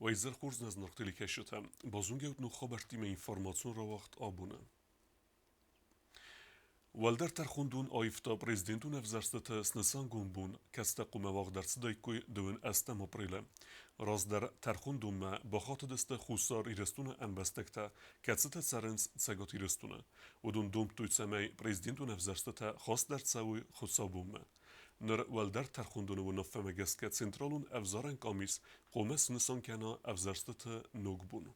Вайзер курс назнахтили кешета. Базунгеут ну хабартиме информацион равахт абуна. والدر ترخوندون آیفتا پرزیدنتون افزارستت سنسانگون بون کسته قوم واقدرس دایکوی دوین استم اپریل راز در ترخوندون ما با خاطر دست خوصار ایرستون انبستکتا کسته سرنس سگات ایرستونه و دون دوم توی سمی پرزیدنتون افزارستت خاص در تساوی خصابون ما نر والدر ترخوندون و نفهم گسکت سنترالون افزارن کامیس قوم سنسان کنا افزارستت نوگ بون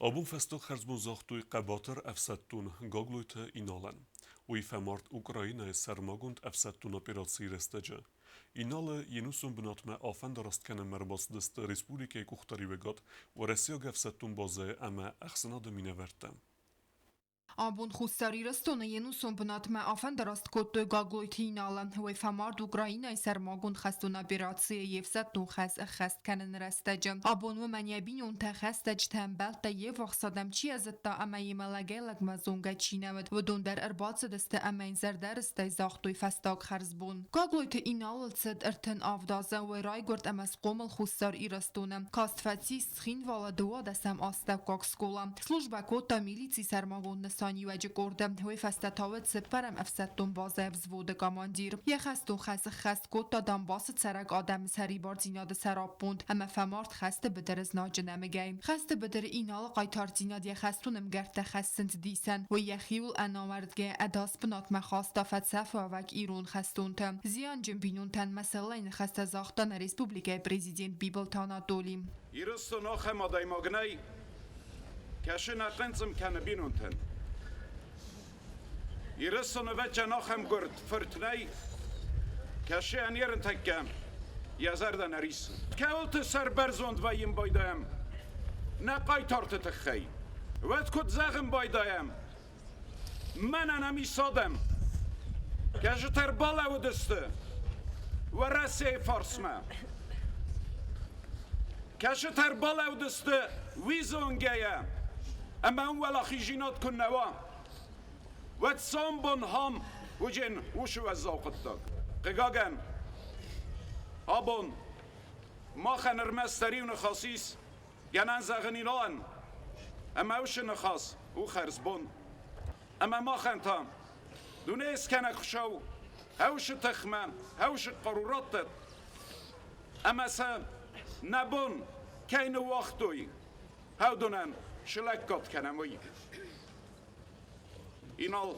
Abun festok herzbun zachtuj qabater efsettun gaglujt inalen. Ui femart Ukrajina sermagund efsettun operacji restece. Inale jenusum benatme afendarast kene merbas dest Respublikei kuchtarivegat, و resiog efsettun baze eme axsenade mineverte. Abun խուսարիրստոնը ենուսոն բնատմե աֆեն դրաստ կոտոյ գագլույթինալը հույֆամարդ Ուկրաինայ սերմագուն խաստոնաբիրացիը և սատուն խաստ կենն ռեստեջը Abun վմենյաբին ունթե խաստեջ թեմբելտը և վախսադեմ չի ազտա ամայի մելագելակ մազունգա չինավդ վդուն դեր ըրբացը դստը ամայն զերդերստայ զաղտույ ֆաստակ խարզբուն Գագլույթը ինալը ծդ ըրթն ավդազը վերայ գորդ ամաս qoմıl խուսար իրստոնը կաստվացի սխին վալը դուա դասամ աստակ կոքսկոլը Служба кота милиции сармагон Санюэджи кордем, хуй фестатовет сепарем افسدتون بازه وзвоده командир. یخستون خست کوتا دنباس سرک آدم سری بارزیناد سراب بوند. اما فمارد خسته بدر از ناجه نمگیم. خسته بدر اینال قایتار زیناد یخستونم گرته خستند دیسن و یخیول انامردگه اداس بنات مخواستا فلسفه وک ایرون خستون تم. زیان جنبینون تن مسئله این خسته زاختان ریسپوبلیکای پریزیدنت بیبلتانا دولیم. ایرستو ناخم آدای مگنای کشه نقنزم کنه بینون تن. Ирысыны вәтчанахам гөрт фыртнай, кәші әнерін тәккәм, язардан әрисін. Кәулті сәрбәрзонд вайым байдайым, нә қайтарты тіққай. Вәт күт зәғым байдайым, мен әнәм исадым, кәші тәрбал әудісті, вә рәсей фарсма. Кәші тәрбал әудісті, визонгәйә, әмән вәлақи жинат күннәва. واتسامبون هم وجن وشو الزوقتك قاقن ابون ما خنر مستريون خاصيس ينان زغنيلان اما وش نخاص و خرزبون اما ما خنتام دونيس كان خشو هوش تخمام هوش قرورات اما سا نبون كاين وقتوي هاو دونان شلكات كنموي اینال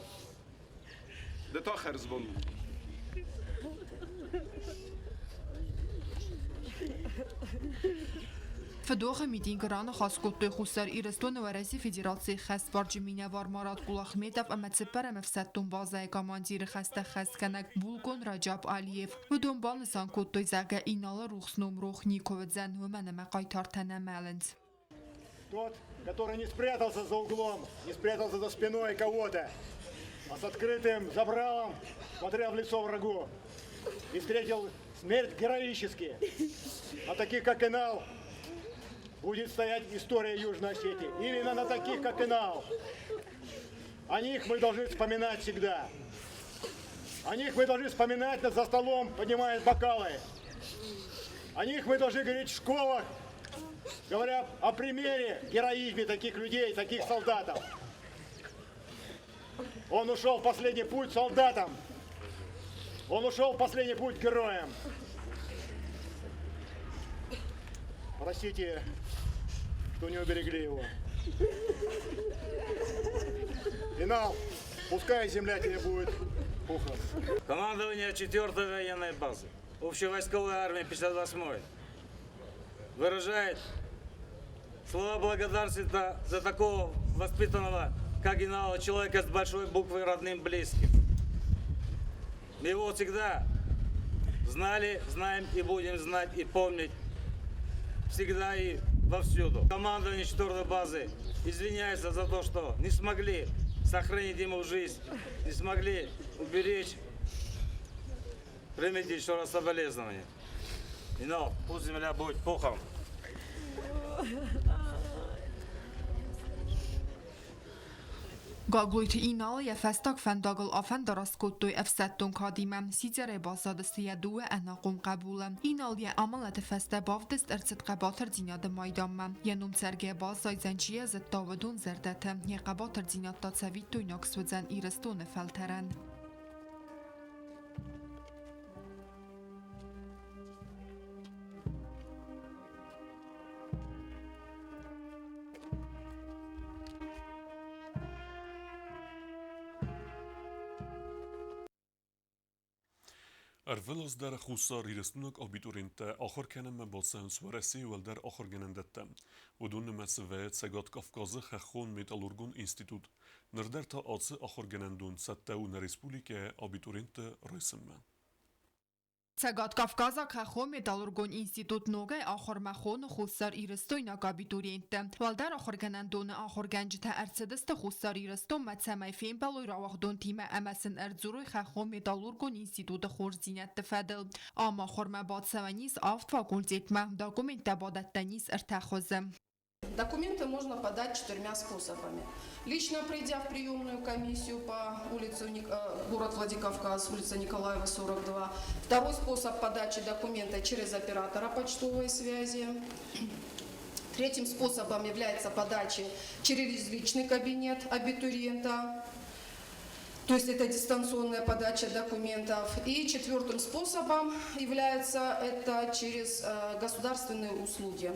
دتا خرز بون فدوخ میدین گران خاص کتوی خوستر ایرستون و رئیس فدراسیون خست بارجمینه وارمارات قلاخمیتف اما تسپر مفسدتون بازه کاماندیر خسته خست کنک بولگون رجب علیف و دنبال نسان کتوی زگه اینال روخسنوم روخ نیکوت زن و منم قایتار تنمالند Тот, который не спрятался за углом, не спрятался за спиной кого-то, а с открытым забралом, смотря в лицо врагу, и встретил смерть героически. На таких, как Инал, будет стоять история Южной Осетии. Именно на таких, как Инал. О них мы должны вспоминать всегда. О них мы должны вспоминать за столом, поднимая бокалы. О них мы должны говорить в школах, говоря о примере героизме таких людей, таких солдатов. Он ушел в последний путь солдатам. Он ушел в последний путь героям. Простите, что не уберегли его. Инал, пускай земля тебе будет пухом. Командование 4-й военной базы общевойсковой армии 58-й выражает слова благодарности за такого воспитанного, как Инала, человека с большой буквы, родным, близким. Мы его всегда знали, знаем и будем знать и помнить всегда и вовсюду. Командование 4-й базы извиняется за то, что не смогли сохранить ему жизнь, не смогли уберечь. Примите еще раз соболезнования. Инал, пусть земля будет пухом. Գագույթ ինալ եֆեստակ ֆենդագլ աֆենդարաս կոտոյ էվսեttուն կադիմեմ սիձերը բասադստիյա դուը անաղում կաբուլը ինալ ե ամալատ էվեստե բավդիստ էրցիտ qəbatır ձինյադը մայդամը ենում ծերգե բասայ զենչիե զտովդուն զերդեթը եqabatır ձինյատտա ծավիտ տույնոքսվձեն իրստուն էֆելթերեն Arvelos der Khusar irestunuk abiturinte axır keneme balsan swarasi vel der axır genendette. Udun mesvet Segat Kafkazı Xaxon Metalurgun Institut. Nerder ta atsı axır genendun satta un respublike abiturinte resimme. Ցեգատ Կավկազա քախո Մեդալուրգոն ինստիտուտ նոգայ ախորմախոն խուսար իրստոյնա կաբիտուրիենտը Վալդար ախորգանանդոն ախորգանջթա արցդստը խուսար իրստո մացամայ ֆեմբալոյ րավախդոն թիմը ամասն արձուրոյ քախո Մեդալուրգոն ինստիտուտը խորձինյատ տֆադել Ամ ախորմա բացավանիս ավտ ֆակուլտետմա դոկումենտա բադատանիս ըրթախոզը Документы можно подать 4 способами. Лично придя в приемную комиссию по улице город Владикавказ, улица Николаева, 42. Второй способ подачи документа через оператора почтовой связи. Третьим способом является подача через личный кабинет абитуриента. То есть это дистанционная подача документов. И четвертым способом является это через государственные услуги,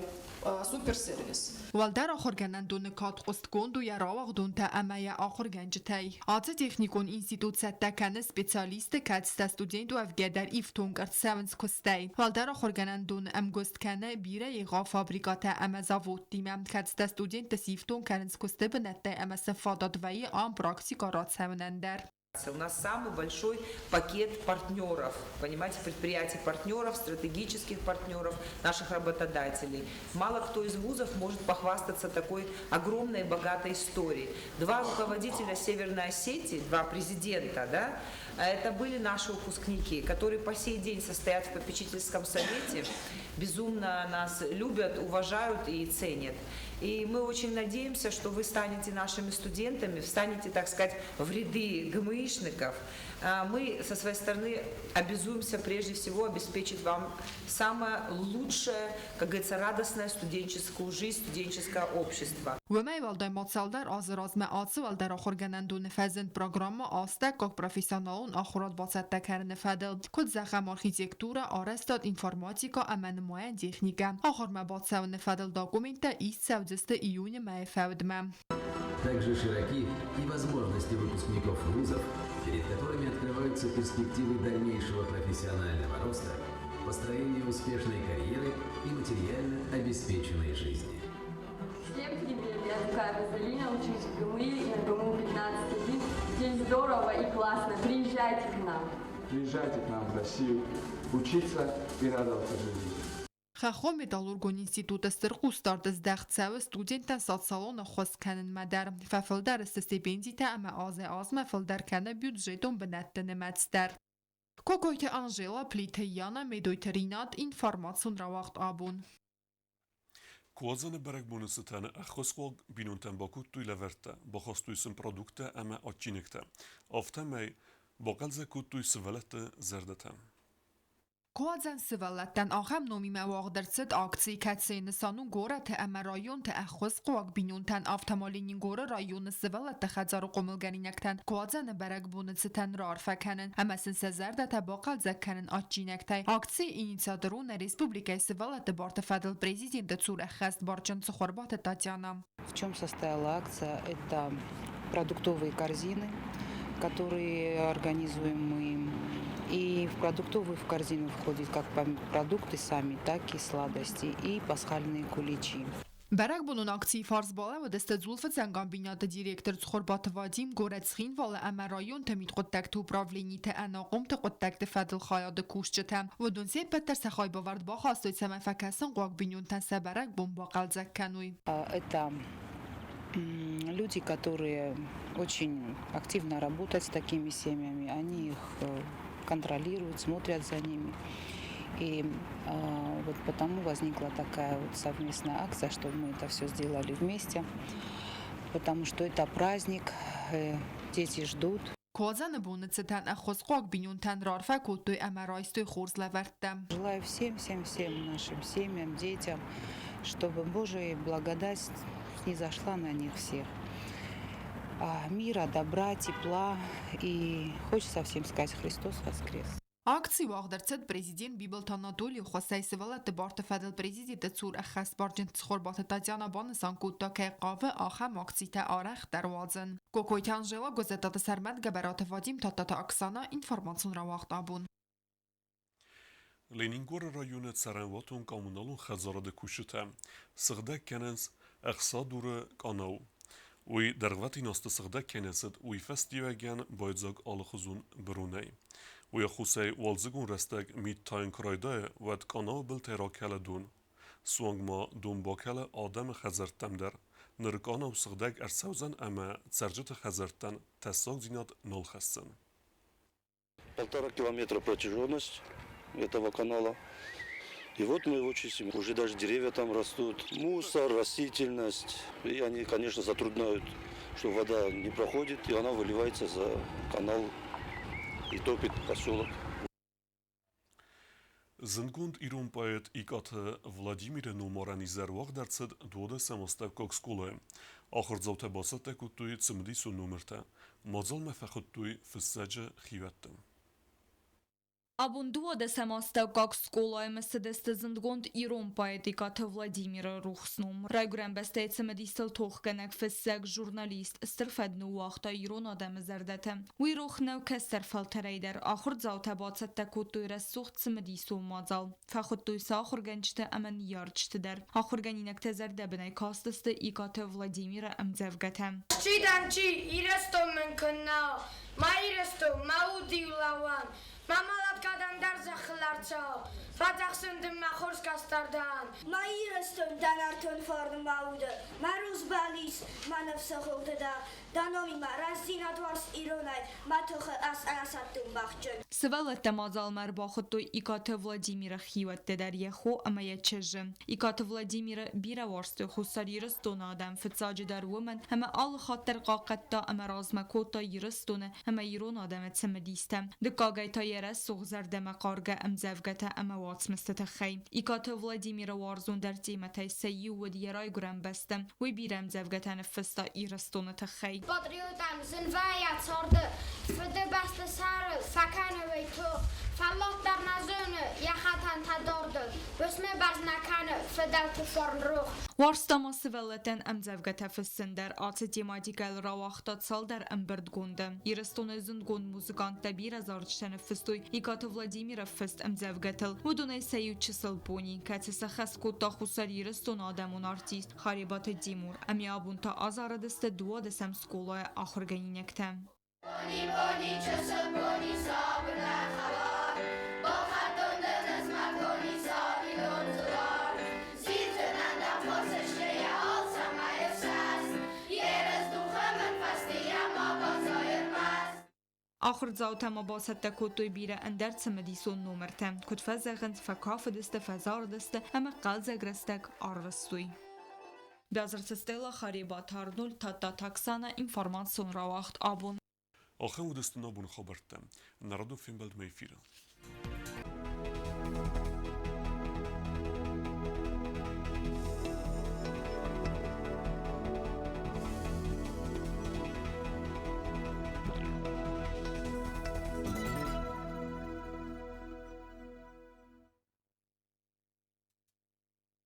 суперсервис. Валдар ախորգանանդոն կատ խոստկոնդու երավաղդոն թե ամայա ախորգանջթայ Ացը տեխնիկոն ինստիտուտ սատտականը սպեցիալիստը կացտա ստուդենտու ավգեդար իվթոն կրտսավնց կոստայ Վալդար ախորգանանդոն ամգոստքանը բիրը եղա ֆաբրիկատա ամազավոտ դիմամ կացտա ստուդենտը սիվթոն կարնց կոստե բնատայ ամասը ֆադադվայի ամ պրակտիկ արացավնանդար У нас самый большой пакет партнеров, понимаете, предприятий-партнеров, стратегических партнеров, наших работодателей. Мало кто из вузов может похвастаться такой огромной и богатой историей. 2 руководителя Северной Осетии, 2 президента, да, это были наши выпускники, которые по сей день состоят в попечительском совете, безумно нас любят, уважают и ценят. И мы очень надеемся, что вы станете нашими студентами, встанете, так сказать, в ряды ГМИшников. Мы со своей стороны обязуемся прежде всего обеспечить вам самое лучшее, как говорится, радостное студенческую жизнь, студенческое общество. Вэмэй валдай моцалдар азыразмэ ацы валдар ախորգանանդոն фазент программа астак как профессионалон ախորат бацатта карны фадел код захам архитектура арестат информатика аманмоян техника ախորмэ бацавны фадел документа из 7 июня май фавдма Также широки и возможности выпускников вузов, перед которыми открываются перспективы дальнейшего профессионального роста, построения успешной карьеры и материально обеспеченной жизни. Всем привет, я Лукая Розалина, учусь в ГМИ, на ГМУ 15-1. Здесь здорово и классно, приезжайте к нам. Приезжайте к нам в Россию, учиться и радоваться жизни. Խախո Մեդալուրգոն ինստիտուտը սրխու ստարտը զդեղցավը ստուդենտան սացալոնը խոսքանն մադար ֆաֆլդար ստիպենդիտա ամա ազե ազմա ֆլդար կանը բյուջետոն բնատտն մացտար Կոկոյթը Անժելա Պլիթեյանը մեդոյթերինատ ինֆորմացիոն რავախտ աբուն Kuazanı berek bonusitane axosqol binunten bakut tuy leverte baxostuysun produkte ama açinekte Aftemey baqalze kut tuy svelete zerdete Կոազան սվալատան աղամ նոմի մավաղդրցդ ակցի կացեյնը սանուն գորա թե ամա ռայոն թե ախոս qoaq բինունտան ավտամալինին գորը ռայոնը սվալատը խածարու կոմılganինակտան Կոազանը բարակ բունıцıtan ռարֆականն ամասն սեզարդա թե բaqal զակկանն աճինակտայ ակցի ինիциаторуна республикой свалата бортофадл президента Цурахаст Борчанцы Хорбата Татьяна. В чем состояла акция? Это продуктовые корзины, которые организуем мы. И в продуктовую в корзину входят как продукты сами, так и сладости и пасхальные куличи. Բարակ բունուն ակցի ֆարզ բալավը դստեզուլվը ծանգամբինատը դիրեկտոր ծխորբատը վադիմ գորեցխին վալը ամարայոն թմիտ qottakti управлении թե անաղում թե qottakti fadl խայադը կուշչտը վդուն սե պետր սախայ բավարդ բախ աստոյցա մաֆակասն qoaq բինյունտան սաբարակ бомбақал заккануй. Это люди, которые очень активно работают с такими семьями, они их контролируют, смотрят за ними. И вот потому возникла такая вот совместная акция, что мы это все сделали вместе. потому что это праздник, дети ждут. Козан бунцетан ахосқок бинюнтан рарфа кутуй амарайстуй хурзлевертем. Желаю всем нашим семьям, детям, чтобы Божья благодать снизошла на них всех. Мира, добра, тепла и хочется всем сказать: Христос воскрес. Акции واخدرتد президент بیبلتانادولی خواستای سوالت بارت فدل президент цур اخست بارجنت خوربات تاتیانا بانسان کوتا که قاوه آخم اکسی تا آرخ دروازن. کوکوی تانجلا گزدت سرمد گبرات وادیم تا اکسانا اینفورماسیون را وقت آبون. لینینگور رایون سرنواتون کامونالون خزارد کوشته سغده کننس اخصا دور کاناو وی درغوتی ناست سغده کننسد وی فستیوگن بایدزاگ آل خزون برونه وی خوصه والزگون رستگ مید تاین کرایده ود کاناو بل تیراکل دون سوانگ ما دون باکل آدم خزرتم در نرکانا و سغدگ ارسوزن اما تسرجت خزرتن تساق زیناد نال خستن 1,5 километра протяженность этого канала. И вот мы его чистим. Уже даже деревья там растут. Мусор, растительность. И они, конечно, затрудняют, что вода не проходит, и она выливается за канал и топит поселок. Зингунд Ирун поэт икат Владимир Нумарани зервах дерцед дводе самостевкок скуле. Ахр зауте басате кутуй цимдису номерте. Мазал мефахуттуй фссаджа хиветтем. Абундуа де самостевкак скулай меседесте зингунд Ирун поэт икат Владимир Рухснум. Райгурен бестейце медистел тохгенек фссег журналист стرفدنو وقتا ایرون آدم زردته. وی روخ نو کستر فلتریدر آخر زاوته باتسته کتوی رسوخت سمدیسو مازال. فخوتوی ساخر گنجته امن یارچته در. آخر گنینک تزرده بنای کاستسته ایکات ولادیمیر امزفگته. چی دن چی؟ ایرستو من کننا. ما ایرستو ماودی ولوان. مامالات کادن در زخلارچا. فاتحسندم مخورس کاستردان. ما ایرستم دانارتون فرد ماوده. ما روز بالیس ما نفس خود دا. دانومی ما رزینات ورس ایرونای. ما توخ از اناساتون باخچن. سوالت مازال مر باخدوی ایکات ولادیمیر خیوت در یخو اما یچجم. ایکات ولادیمیر بیرا ورستو خساری یرستون آدم فتساج در ومن همه آل خاطر قاقت تا اما رازم کوتا یرستونه همه ایرون آدم تسمدیستم. دکاگای تا یرس سوغزرده قارگه امزفگته اما واتس مستتخی. ایکات ولادیمیر وارزون در تیمتای سیو و دیرای گرم بستم و بیرم زفگته نفستا ایرستون تخی. پاتریوتم زنوایت سارده فده بست سر فکنه وی تو فلات در نزونه یخطن تدارده بسمه برز نکنه فدل تفارن روخ وارستاما سوالتن امزفگته فسندر آت تیماتیکل را وقتات سال در امبرد گونده. ایرستون زنگون موزیکانت دبیر از آرچتن فستوی ایکات ولادیمیر فست امزفگتل و دونه سیو چسل بونی که تسخص کود تا خسر ایرستون آدمون آرتیست خاریبات دیمور امی آبون تا آزار دست دو دسم سکولای آخر گینکتم. بونی چسل بونی سابنه خبار با خطون دنز مکنی سابی دونزوار زیتنن در فرسشته آل سمای افساس یرز دوخه من فستی اما بازایر مست آخر زاوته ما باسته کتوی بیره اندر سمدیسون نومرتم کت فزغند فکاف دسته فزار دسته همه قلزه گرستک آروستوی. Бязарце стела خریبات هارنول تا تاکسانا اینفورماسیون را وقت آبون. آخر ودستنا بون خبرتم. نردو فیلم بلد میفیرم.